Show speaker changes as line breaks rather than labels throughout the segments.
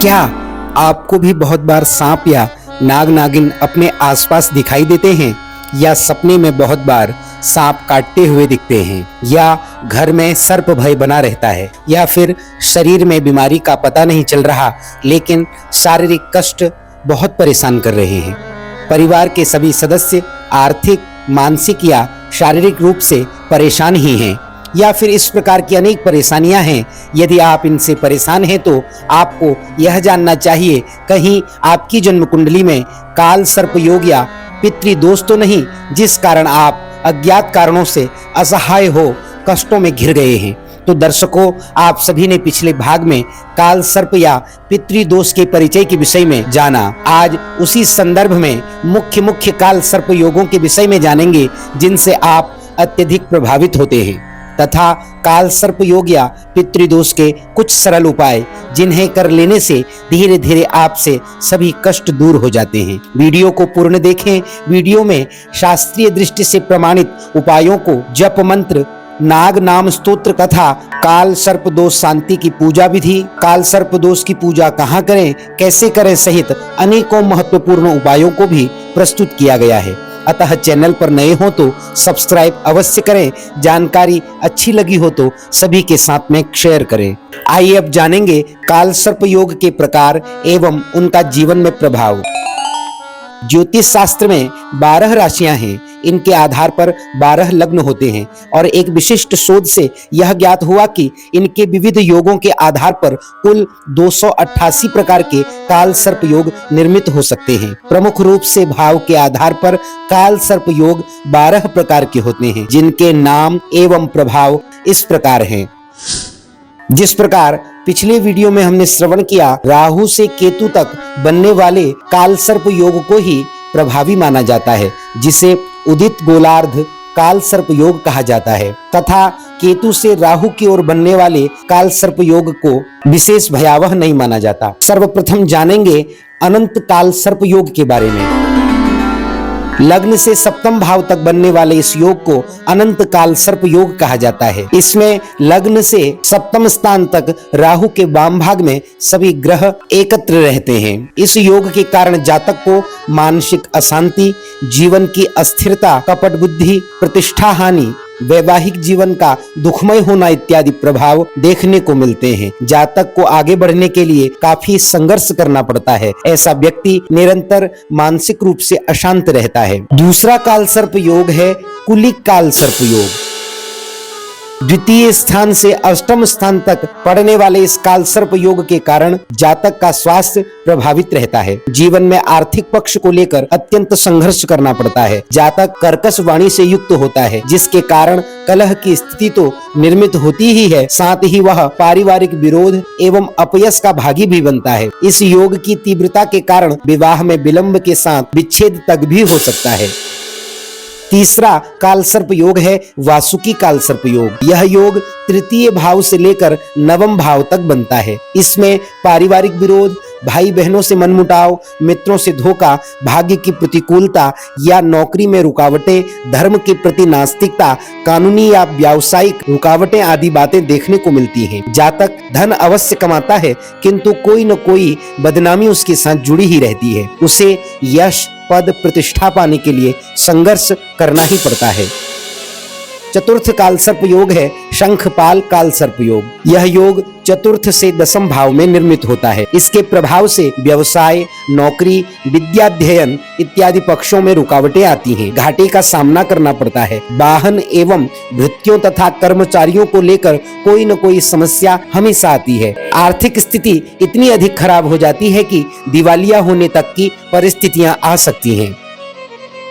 क्या आपको भी बहुत बार सांप या नाग नागिन अपने आसपास दिखाई देते हैं, या सपने में बहुत बार सांप काटते हुए दिखते हैं, या घर में सर्प भय बना रहता है, या फिर शरीर में बीमारी का पता नहीं चल रहा लेकिन शारीरिक कष्ट बहुत परेशान कर रहे हैं। परिवार के सभी सदस्य आर्थिक, मानसिक या शारीरिक रूप से परेशान ही हैं, या फिर इस प्रकार की अनेक परेशानियां हैं। यदि आप इनसे परेशान हैं तो आपको यह जानना चाहिए कहीं आपकी जन्म कुंडली में काल सर्प योग या पितृ दोष तो नहीं, जिस कारण आप अज्ञात कारणों से असहाय हो कष्टों में घिर गए हैं। तो दर्शकों, आप सभी ने पिछले भाग में काल सर्प या पितृ दोष के परिचय के विषय में जाना। आज उसी संदर्भ में मुख्य काल सर्प योगों के विषय में जानेंगे जिनसे आप अत्यधिक प्रभावित होते हैं, तथा काल सर्प योग या पितृदोष के कुछ सरल उपाय जिन्हें कर लेने से धीरे धीरे आपसे सभी कष्ट दूर हो जाते हैं। वीडियो को पूर्ण देखें। वीडियो में शास्त्रीय दृष्टि से प्रमाणित उपायों को, जप मंत्र, नाग नाम स्तोत्र कथा, काल सर्प दोष शांति की पूजा विधि, काल सर्प दोष की पूजा कहाँ करें, कैसे करें सहित अनेकों महत्वपूर्ण उपायों को भी प्रस्तुत किया गया है। अतः चैनल पर नए हो तो सब्सक्राइब अवश्य करें। जानकारी अच्छी लगी हो तो सभी के साथ में शेयर करें। आइए अब जानेंगे काल सर्प योग के प्रकार एवं उनका जीवन में प्रभाव। ज्योतिष शास्त्र में 12 राशियां हैं। इनके आधार पर 12 लग्न होते हैं और एक विशिष्ट शोध से यह ज्ञात हुआ कि इनके विविध योगों के आधार पर कुल 288 प्रकार के काल सर्प योग निर्मित हो सकते हैं। प्रमुख रूप से भाव के आधार पर काल सर्प योग 12 प्रकार के होते हैं, जिनके नाम एवं प्रभाव इस प्रकार हैं। जिस प्रकार पिछले वीडियो में हमने श्रवण किया, राहु से केतु तक बनने वाले काल सर्प योग को ही प्रभावी माना जाता है, जिसे उदित गोलार्ध काल सर्प योग कहा जाता है, तथा केतु से राहु की ओर बनने वाले काल सर्प योग को विशेष भयावह नहीं माना जाता। सर्वप्रथम जानेंगे अनंत काल सर्प योग के बारे में। लग्न से सप्तम भाव तक बनने वाले इस योग को अनंत काल सर्प योग कहा जाता है। इसमें लग्न से सप्तम स्थान तक राहु के वाम भाग में सभी ग्रह एकत्र रहते हैं। इस योग के कारण जातक को मानसिक अशांति, जीवन की अस्थिरता, कपट बुद्धि, प्रतिष्ठा हानि, वैवाहिक जीवन का दुखमय होना इत्यादि प्रभाव देखने को मिलते हैं। जातक को आगे बढ़ने के लिए काफी संघर्ष करना पड़ता है। ऐसा व्यक्ति निरंतर मानसिक रूप से अशांत रहता है। दूसरा काल सर्प योग है कुलिक काल सर्प योग। द्वितीय स्थान से अष्टम स्थान तक पड़ने वाले इस काल सर्प योग के कारण जातक का स्वास्थ्य प्रभावित रहता है। जीवन में आर्थिक पक्ष को लेकर अत्यंत संघर्ष करना पड़ता है। जातक कर्कश वाणी से युक्त होता है, जिसके कारण कलह की स्थिति तो निर्मित होती ही है, साथ ही वह पारिवारिक विरोध एवं अपयश का भागी भी बनता है। इस योग की तीव्रता के कारण विवाह में विलंब के साथ विच्छेद तक भी हो सकता है। तीसरा काल सर्प योग है वासुकी काल सर्प योग। यह योग तृतीय भाव से लेकर नवम भाव तक बनता है। इसमें पारिवारिक विरोध, भाई बहनों से मनमुटाव, मित्रों से धोखा, भाग्य की प्रतिकूलता या नौकरी में रुकावटें, धर्म के प्रति नास्तिकता, कानूनी या व्यावसायिक रुकावटें आदि बातें देखने को मिलती हैं। जातक धन अवश्य कमाता है, किंतु कोई न कोई बदनामी उसके साथ जुड़ी ही रहती है। उसे यश, पद, प्रतिष्ठा पाने के लिए संघर्ष करना ही पड़ता है। चतुर्थ काल सर्प योग है शंखपाल काल सर्प योग। यह योग चतुर्थ से दसम भाव में निर्मित होता है। इसके प्रभाव से व्यवसाय, नौकरी, विद्याध्ययन इत्यादि पक्षों में रुकावटें आती हैं। घाटे का सामना करना पड़ता है। वाहन एवं भृत्यों तथा कर्मचारियों को लेकर कोई न कोई समस्या हमेशा आती है। आर्थिक स्थिति इतनी अधिक खराब हो जाती है कि दिवालिया होने तक की परिस्थितियां आ सकती हैं।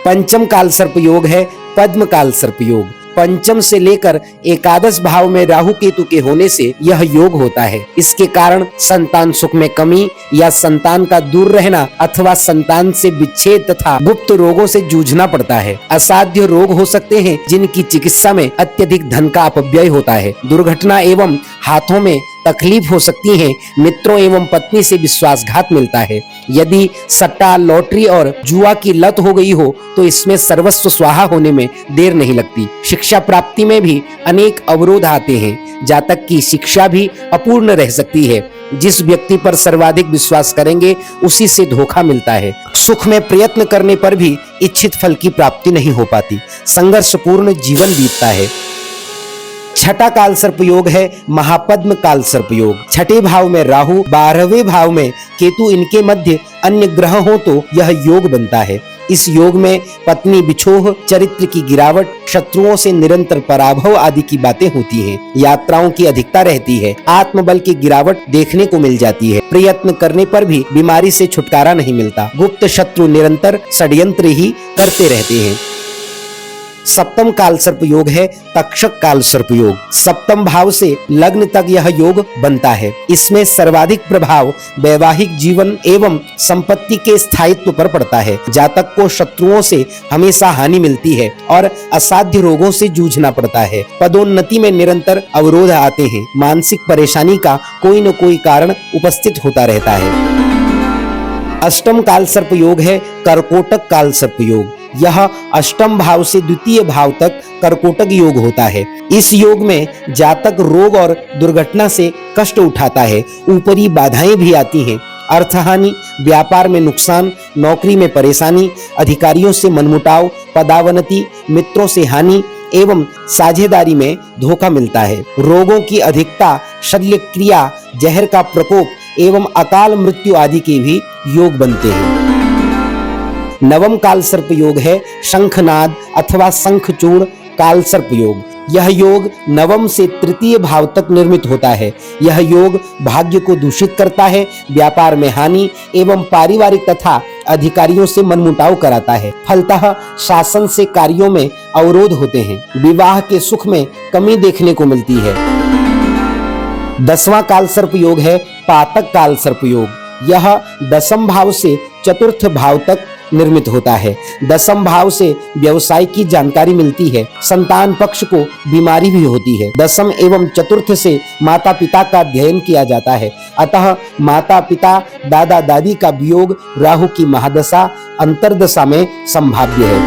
पंचम काल सर्प योग है पद्म काल सर्प योग। पंचम से लेकर एकादश भाव में राहु केतु के होने से यह योग होता है। इसके कारण संतान सुख में कमी या संतान का दूर रहना अथवा संतान से विच्छेद तथा गुप्त रोगों से जूझना पड़ता है। असाध्य रोग हो सकते हैं, जिनकी चिकित्सा में अत्यधिक धन का अपव्यय होता है। दुर्घटना एवं हाथों में तकलीफ हो सकती है, मित्रों एवं पत्नी से विश्वासघात मिलता है। यदि सट्टा, लॉटरी और जुआ की लत हो गई हो तो इसमें सर्वस्व स्वाहा होने में देर नहीं लगती। शिक्षा प्राप्ति में भी अनेक अवरोध आते हैं, जातक की शिक्षा भी अपूर्ण रह सकती है। जिस व्यक्ति पर सर्वाधिक विश्वास करेंगे उसी से धोखा मिलता है। सुख में प्रयत्न करने पर भी इच्छित फल की प्राप्ति नहीं हो पाती, संघर्षपूर्ण जीवन बीतता है। छठा काल सर्प योग है महापद्म काल सर्प योग। छठे भाव में राहु, 12वें भाव में केतु, इनके मध्य अन्य ग्रह हो तो यह योग बनता है। इस योग में पत्नी बिछोह, चरित्र की गिरावट, शत्रुओं से निरंतर पराभव आदि की बातें होती हैं। यात्राओं की अधिकता रहती है, आत्मबल की गिरावट देखने को मिल जाती है। प्रयत्न करने पर भी बीमारी से छुटकारा नहीं मिलता। गुप्त शत्रु निरंतर षड्यंत्र ही करते रहते हैं। सप्तम काल सर्प योग है तक्षक काल सर्प योग। सप्तम भाव से लग्न तक यह योग बनता है। इसमें सर्वाधिक प्रभाव वैवाहिक जीवन एवं संपत्ति के स्थायित्व पर पड़ता है। जातक को शत्रुओं से हमेशा हानि मिलती है और असाध्य रोगों से जूझना पड़ता है। पदोन्नति में निरंतर अवरोध आते हैं। मानसिक परेशानी का कोई न कोई कारण उपस्थित होता रहता है। अष्टम काल सर्प योग है कर्कोटक काल सर्प योग। यह अष्टम भाव से द्वितीय भाव तक कर्कोटक योग होता है। इस योग में जातक रोग और दुर्घटना से कष्ट उठाता है। ऊपरी बाधाएं भी आती हैं। अर्थहानि, व्यापार में नुकसान, नौकरी में परेशानी, अधिकारियों से मनमुटाव, पदावनति, मित्रों से हानि एवं साझेदारी में धोखा मिलता है। रोगों की अधिकता, शल्य क्रिया, जहर का प्रकोप एवं अकाल मृत्यु आदि के भी योग बनते हैं। नवम काल सर्प योग है शंखनाद अथवा शंखचूर्ण काल सर्प योग। यह योग नवम से तृतीय भाव तक निर्मित होता है। यह योग भाग्य को दूषित करता है, व्यापार में हानि एवं पारिवारिक तथा अधिकारियों से मनमुटाव कराता है। फलतः शासन से कार्यों में अवरोध होते हैं। विवाह के सुख में कमी देखने को मिलती है। दसवां काल सर्प योग है पातक काल सर्प योग। यह दसम भाव से चतुर्थ भाव तक निर्मित होता है। दसम भाव से व्यवसाय की जानकारी मिलती है। संतान पक्ष को बीमारी भी होती है। दसम एवं चतुर्थ से माता पिता का अध्ययन किया जाता है। अतः माता पिता, दादा दादी का वियोग राहु की महादशा अंतर्दशा में संभाव्य है।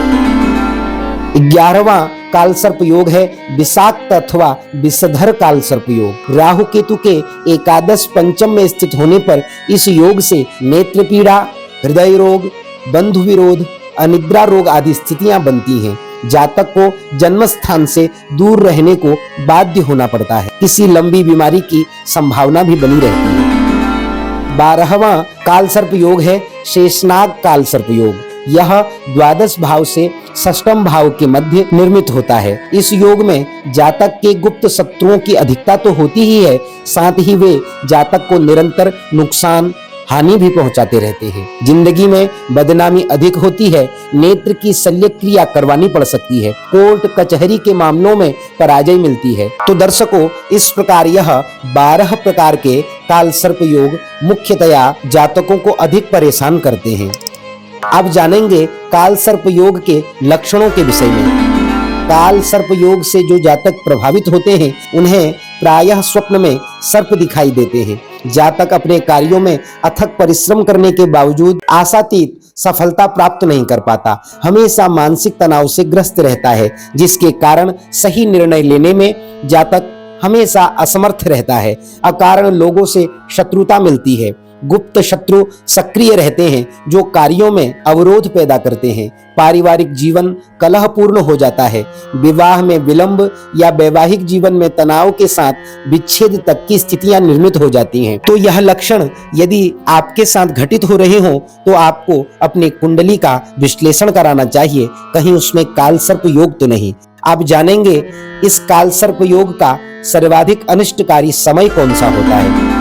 11वां काल सर्प योग है विषाक्त अथवा विषधर काल सर्प योग। राहु केतु के एकादश पंचम में स्थित होने पर इस योग से नेत्र पीड़ा, हृदय रोग, बंधु विरोध, अनिद्रा रोग आदि स्थितियां बनती हैं। जातक को जन्म स्थान से दूर रहने को बाध्य होना पड़ता है। किसी लंबी बीमारी की संभावना भी बनी रहती है। 12वां काल सर्प योग है शेषनाग काल सर्प योग। यह द्वादश भाव से षष्ठम भाव के मध्य निर्मित होता है। इस योग में जातक के गुप्त शत्रुओं की अधिकता तो होती ही है, साथ ही वे जातक को निरंतर नुकसान, हानि भी पहुंचाते रहते हैं। जिंदगी में बदनामी अधिक होती है। नेत्र की शल्य क्रिया करवानी पड़ सकती है। कोर्ट कचहरी के मामलों में पराजय मिलती है। तो दर्शकों, इस प्रकार यह 12 प्रकार के काल सर्प योग मुख्यतया जातकों को अधिक परेशान करते हैं। अब जानेंगे काल सर्प योग के लक्षणों के विषय में। काल सर्प योग से जो जातक प्रभावित होते हैं उन्हें प्रायः स्वप्न में सर्प दिखाई देते हैं। जातक अपने कार्यों में अथक परिश्रम करने के बावजूद आशातीत सफलता प्राप्त नहीं कर पाता। हमेशा मानसिक तनाव से ग्रस्त रहता है, जिसके कारण सही निर्णय लेने में जातक हमेशा असमर्थ रहता है। अकारण लोगों से शत्रुता मिलती है। गुप्त शत्रु सक्रिय रहते हैं जो कार्यों में अवरोध पैदा करते हैं। पारिवारिक जीवन कलहपूर्ण हो जाता है। विवाह में विलंब या वैवाहिक जीवन में तनाव के साथ विच्छेद तक की स्थितियां निर्मित हो जाती हैं। तो यह लक्षण यदि आपके साथ घटित हो रहे हों तो आपको अपने कुंडली का विश्लेषण कराना चाहिए, कहीं उसमें काल सर्प योग तो नहीं। आप जानेंगे इस काल सर्प योग का सर्वाधिक अनिष्टकारी समय कौन सा होता है।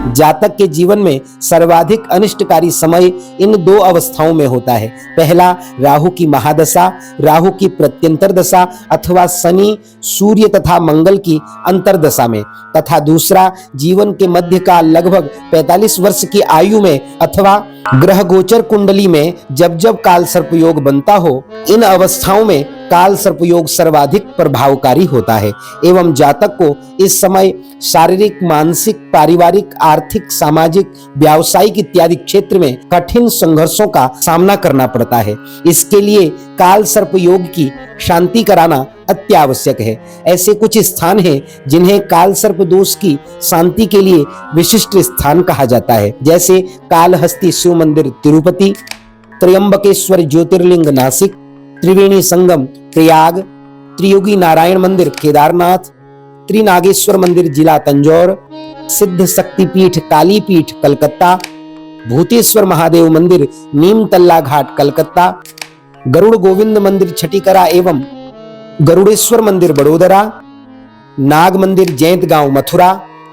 जातक के जीवन में सर्वाधिक अनिष्टकारी समय इन 2 अवस्थाओं में होता है। पहला, राहु की महादशा, राहु की प्रत्यंतर दशा अथवा शनि, सूर्य तथा मंगल की अंतरदशा में, तथा दूसरा जीवन के मध्य का लगभग 45 वर्ष की आयु में अथवा ग्रह गोचर कुंडली में जब जब काल सर्प योग बनता हो। इन अवस्थाओं में काल सर्प योग सर्वाधिक प्रभावकारी होता है एवं जातक को इस समय शारीरिक, मानसिक, पारिवारिक, आर्थिक, सामाजिक, व्यावसायिक इत्यादि क्षेत्र में कठिन संघर्षों का सामना करना पड़ता है। इसके लिए काल सर्प योग की शांति कराना अत्यावश्यक है। ऐसे कुछ स्थान हैं जिन्हें काल सर्प दोष की शांति के लिए विशिष्ट स्थान कहा जाता है, जैसे कालहस्ती शिव मंदिर तिरुपति, त्र्यंबकेश्वर ज्योतिर्लिंग नासिक, त्रिवेणी संगम प्रयाग, त्रियोगी नारायण मंदिर केदारनाथ, त्रिनागेश्वर मंदिर जिला तंजौर, सिद्ध शक्तिपीठ कालीपीठ कलकत्ता, भूतेश्वर महादेव मंदिर नीमतल्ला घाट कलकत्ता, गरुड़ गोविंद मंदिर छटीकरा एवं गरुड़ेश्वर मंदिर बड़ोदरा, नाग मंदिर जैंत गांव मथुरा,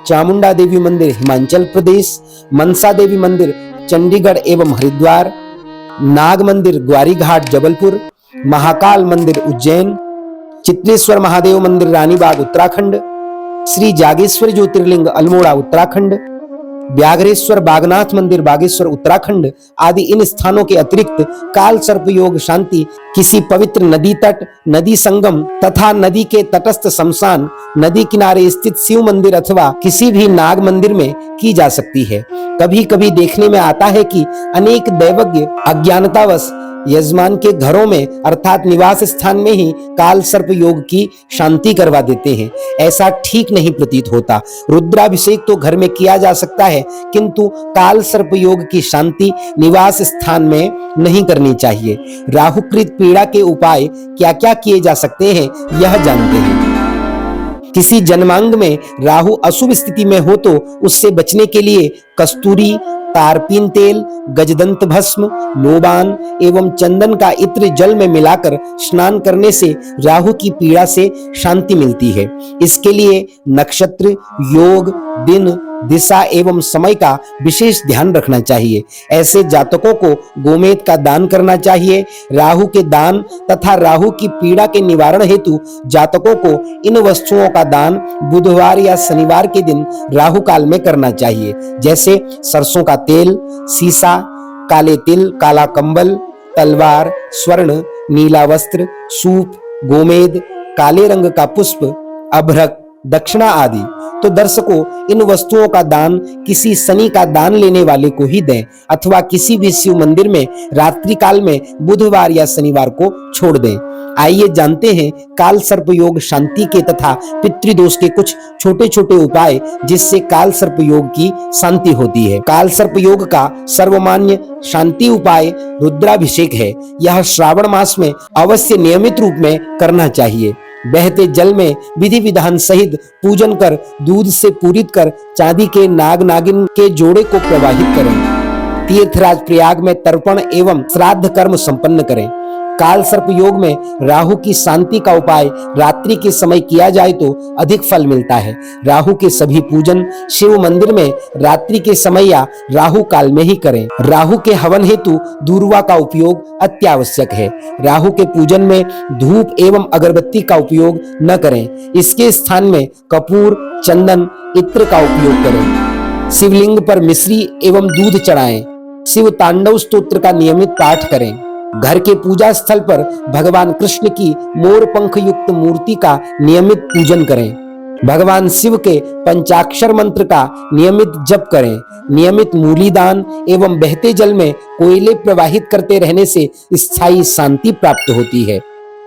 चामुंडा देवी मंदिर हिमाचल प्रदेश, मनसा देवी मंदिर चंडीगढ़ एवं हरिद्वार, नाग मंदिर ग्वारी घाट जबलपुर, महाकाल मंदिर उज्जैन, चित्रेश्वर महादेव मंदिर रानीबाग उत्तराखंड, श्री जागेश्वर ज्योतिर्लिंग अल्मोड़ा उत्तराखंड, व्याघ्रेश्वर बागनाथ मंदिर बागेश्वर उत्तराखंड आदि इन स्थानों के अतिरिक्त काल सर्प योग शांति किसी पवित्र नदी तट, नदी संगम तथा नदी के तटस्थ शमशान, नदी किनारे स्थित शिव मंदिर अथवा किसी भी नाग मंदिर में की जा सकती है। कभी कभी देखने में आता है कि अनेक दैवज्ञ अज्ञानतावश यजमान के घरों में अर्थात निवास स्थान में ही काल सर्प योग की शांति करवा देते हैं। ऐसा ठीक नहीं प्रतीत होता। रुद्राभिषेक तो घर में किया जा सकता है, किंतु काल सर्प योग की शांति निवास स्थान में नहीं करनी चाहिए। राहुकृत पीड़ा के उपाय क्या क्या किए जा सकते हैं यह जानते हैं। किसी जन्मांग में राहु अशुभ स्थिति में हो तो उससे बचने के लिए कस्तूरी, तारपीन तेल, गजदंत भस्म, लोबान एवं चंदन का इत्र जल में मिलाकर स्नान करने से राहु की पीड़ा से शांति मिलती है। इसके लिए नक्षत्र, योग, दिन, दिशा एवं समय का विशेष ध्यान रखना चाहिए। ऐसे जातकों को गोमेद का दान करना चाहिए। राहु के दान तथा राहु की पीड़ा के निवारण हेतु जातकों को इन वस्तुओं का दान बुधवार या शनिवार के दिन राहु काल में करना चाहिए, जैसे सरसों का तेल, सीसा, काले तिल, काला कंबल, तलवार, स्वर्ण, नीला वस्त्र, सूप, गोमेद, काले रंग का पुष्प, अभ्रक, दक्षिणा आदि। तो दर्शकों, इन वस्तुओं का दान किसी शनि का दान लेने वाले को ही दें अथवा किसी भी शिव मंदिर में रात्रि काल में बुधवार या शनिवार को छोड़ दें। आइए जानते हैं काल सर्प योग शांति के तथा पितृदोष के कुछ छोटे छोटे उपाय जिससे काल सर्प योग की शांति होती है। काल सर्प योग का सर्वमान्य शांति उपाय रुद्राभिषेक है। यह श्रावण मास में अवश्य नियमित रूप में करना चाहिए। बहते जल में विधि विधान सहित पूजन कर दूध से पूरित कर चांदी के नाग नागिन के जोड़े को प्रवाहित करें। तीर्थराज प्रयाग में तर्पण एवं श्राद्ध कर्म संपन्न करें। काल सर्प योग में राहु की शांति का उपाय रात्रि के समय किया जाए तो अधिक फल मिलता है। राहु के सभी पूजन शिव मंदिर में रात्रि के समय या राहु काल में ही करें। राहु के हवन हेतु दूर्वा का उपयोग अत्यावश्यक है। राहु के पूजन में धूप एवं अगरबत्ती का उपयोग न करें। इसके स्थान में कपूर, चंदन, इत्र का उपयोग करें। शिवलिंग पर मिश्री एवं दूध चढ़ाएं। शिव तांडव स्तोत्र का नियमित पाठ करें। घर के पूजा स्थल पर भगवान कृष्ण की मोर पंख युक्त मूर्ति का नियमित पूजन करें। भगवान शिव के पंचाक्षर मंत्र का नियमित जप करें। नियमित मूली दान एवं बहते जल में कोयले प्रवाहित करते रहने से स्थायी शांति प्राप्त होती है।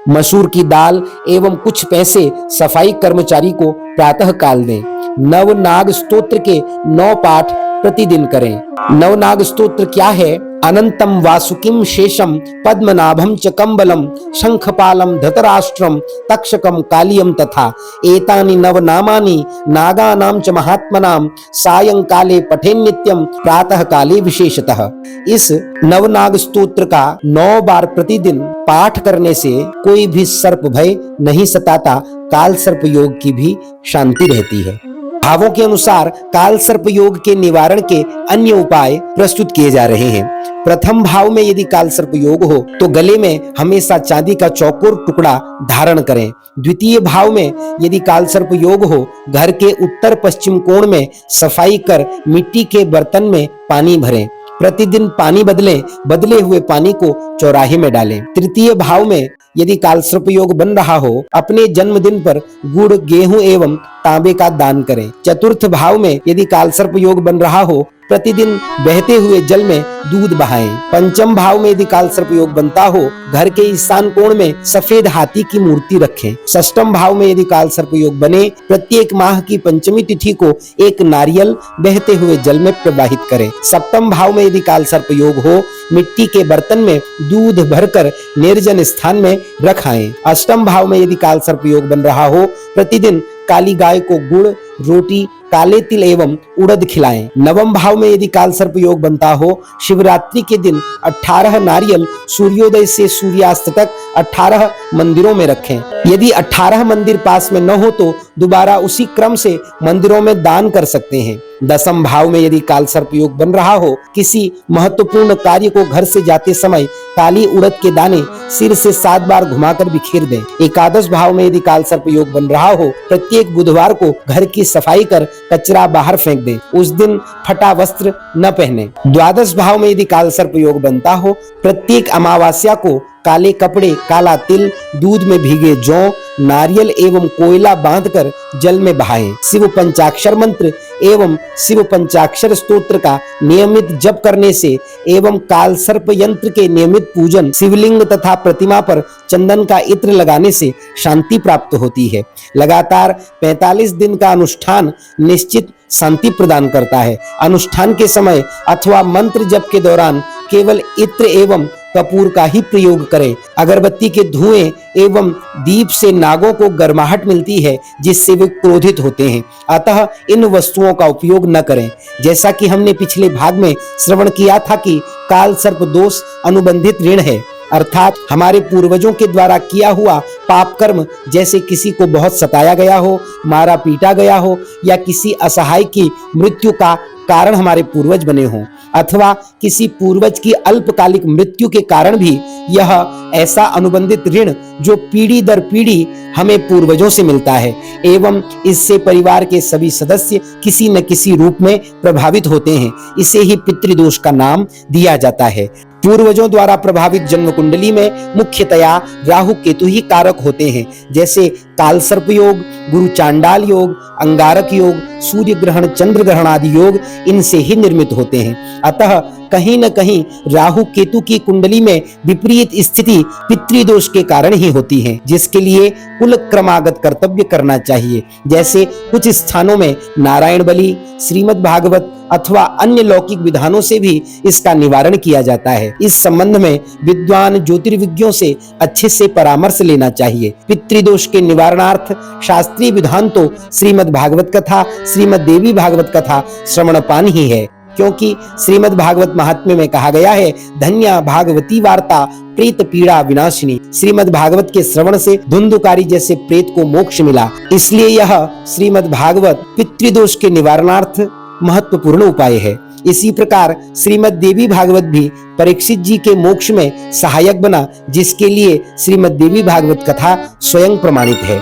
मसूर की दाल एवं कुछ पैसे सफाई कर्मचारी को प्रातः काल दें। नवनाग स्तोत्र के 9 पाठ प्रतिदिन करें। नवनाग स्तोत्र क्या है? अनंतम वासुकिम शेषम पद्मनाभम च कंबलम शंखपालम धतराष्ट्रम तक्षकम कालियम तथा एतानि नवनामानि नागानाम च महात्मनाम सायंकाले पठेन नित्यम प्रातः काले विशेषतः। इस नवनाग स्तोत्र का 9 बार प्रतिदिन पाठ करने से कोई भी सर्प भय नहीं सताता। काल सर्प योग की भी शांति रहती है। भावों के अनुसार काल सर्प योग के निवारण के अन्य उपाय प्रस्तुत किए जा रहे हैं। प्रथम भाव में यदि काल सर्प योग हो तो गले में हमेशा चांदी का चौकोर टुकड़ा धारण करें। द्वितीय भाव में यदि काल सर्प योग हो, घर के उत्तर पश्चिम कोण में सफाई कर मिट्टी के बर्तन में पानी भरें। प्रतिदिन पानी बदले हुए पानी को चौराहे में डालें। तृतीय भाव में यदि कालसर्प योग बन रहा हो, अपने जन्मदिन पर गुड़, गेहूं एवं तांबे का दान करें। चतुर्थ भाव में यदि कालसर्प योग बन रहा हो, प्रतिदिन बहते हुए जल में दूध बहाएं। पंचम भाव में यदि कालसर्प योग बनता हो, घर के ईशान कोण में सफेद हाथी की मूर्ति रखें। षष्ठम भाव में यदि कालसर्प योग बने, प्रत्येक माह की पंचमी तिथि को एक नारियल बहते हुए जल में प्रवाहित करें। सप्तम भाव में यदि कालसर्प योग हो, मिट्टी के बर्तन में दूध भरकर निर्जन स्थान में रखाएं। अष्टम भाव में यदि कालसर्प योग बन रहा हो, प्रतिदिन काली गाय को गुड़, रोटी, काले तिल एवं उड़द खिलाएं। नवम भाव में यदि कालसर्प योग बनता हो, शिवरात्रि के दिन 18 नारियल सूर्योदय से सूर्यास्त तक 18 मंदिरों में रखें। यदि 18 मंदिर पास में न हो तो दोबारा उसी क्रम से मंदिरों में दान कर सकते हैं। दसम भाव में यदि कालसर्प योग बन रहा हो, किसी महत्वपूर्ण कार्य को घर से जाते समय काली उड़द के दाने सिर से 7 बार घुमाकर बिखेर दें। एकादश भाव में यदि कालसर्प योग बन रहा हो, प्रत्येक बुधवार को घर की सफाई कर कचरा बाहर फेंक दें। उस दिन फटा वस्त्र न पहने। द्वादश भाव में यदि कालसर्प योग बनता हो, प्रत्येक अमावस्या को काले कपड़े, काला तिल, दूध में भीगे जौ, नारियल एवं कोयला बांधकर जल में बहाएं। शिव पंचाक्षर मंत्र एवं शिव पंचाक्षर स्तोत्र का नियमित जप करने से एवं कालसर्प यंत्र के नियमित पूजन, शिवलिंग तथा प्रतिमा पर चंदन का इत्र लगाने से शांति प्राप्त होती है। लगातार 45 दिन का अनुष्ठान निश्चित शांति प्रदान करता है। अनुष्ठान के समय अथवा मंत्र जप के दौरान केवल इत्र एवं कपूर का ही प्रयोग करें। अगरबत्ती के धुएं एवं दीप से नागों को गर्माहट मिलती है, जिससे वे क्रोधित होते हैं। अतः इन वस्तुओं का उपयोग न करें। जैसा कि हमने पिछले भाग में श्रवण किया था कि कालसर्प दोष अनुबंधित ऋण है, अर्थात हमारे पूर्वजों के द्वारा किया हुआ पाप कर्म, जैसे किसी को बहुत सताया गया हो, मारा पीटा गया हो या किसी असहाय की मृत्यु का कारण हमारे पूर्वज बने हों, अथवा किसी पूर्वज की अल्पकालिक मृत्यु के कारण भी यह ऐसा अनुबंधित ऋण जो पीढ़ी दर पीढ़ी हमें पूर्वजों से मिलता है एवं इससे परिवार के सभी सदस्य किसी न किसी रूप में प्रभावित होते हैं, इसे ही पितृदोष का नाम दिया जाता है। पूर्वजों द्वारा प्रभावित जन्म कुंडली में मुख्यतया राहु केतु ही कारक होते हैं, जैसे कालसर्प योग, गुरु चांडाल योग, अंगारक योग, सूर्य ग्रहण, चंद्र ग्रहण आदि योग इनसे ही निर्मित होते हैं। अतः कहीं न कहीं राहु केतु की कुंडली में विपरीत स्थिति पितृदोष के कारण ही होती है, जिसके लिए कुल क्रमागत कर्तव्य करना चाहिए। जैसे कुछ स्थानों में नारायण बलि, श्रीमद् भागवत अथवा अन्य लौकिक विधानों से भी इसका निवारण किया जाता है। इस संबंध में विद्वान ज्योतिर्विज्ञों से अच्छे से परामर्श लेना चाहिए। पितृदोष के निवारणार्थ शास्त्रीय विधान तो श्रीमद् भागवत कथा, श्रीमद् देवी भागवत कथा श्रवणपान ही है, क्योंकि श्रीमद् भागवत महात्म्य में कहा गया है, धन्या भागवती वार्ता प्रेत पीड़ा विनाशिनी। श्रीमद् भागवत के श्रवण से धुंधुकारी जैसे प्रेत को मोक्ष मिला। इसलिए यह श्रीमद् भागवत पितृदोष के निवारणार्थ महत्वपूर्ण उपाय है। इसी प्रकार श्रीमद् देवी भागवत भी परीक्षित जी के मोक्ष में सहायक बना, जिसके लिए श्रीमद् देवी भागवत कथा स्वयं प्रमाणित है।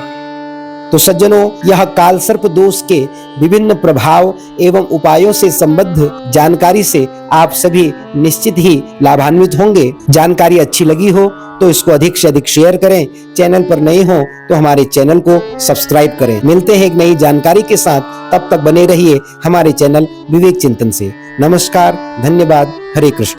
तो सज्जनों, यह कालसर्प दोष के विभिन्न प्रभाव एवं उपायों से संबद्ध जानकारी से आप सभी निश्चित ही लाभान्वित होंगे। जानकारी अच्छी लगी हो तो इसको अधिक से अधिक शेयर करें। चैनल पर नए हो तो हमारे चैनल को सब्सक्राइब करें। मिलते हैं एक नई जानकारी के साथ, तब तक बने रहिए हमारे चैनल विवेक चिंतन से। नमस्कार, धन्यवाद, हरे कृष्ण।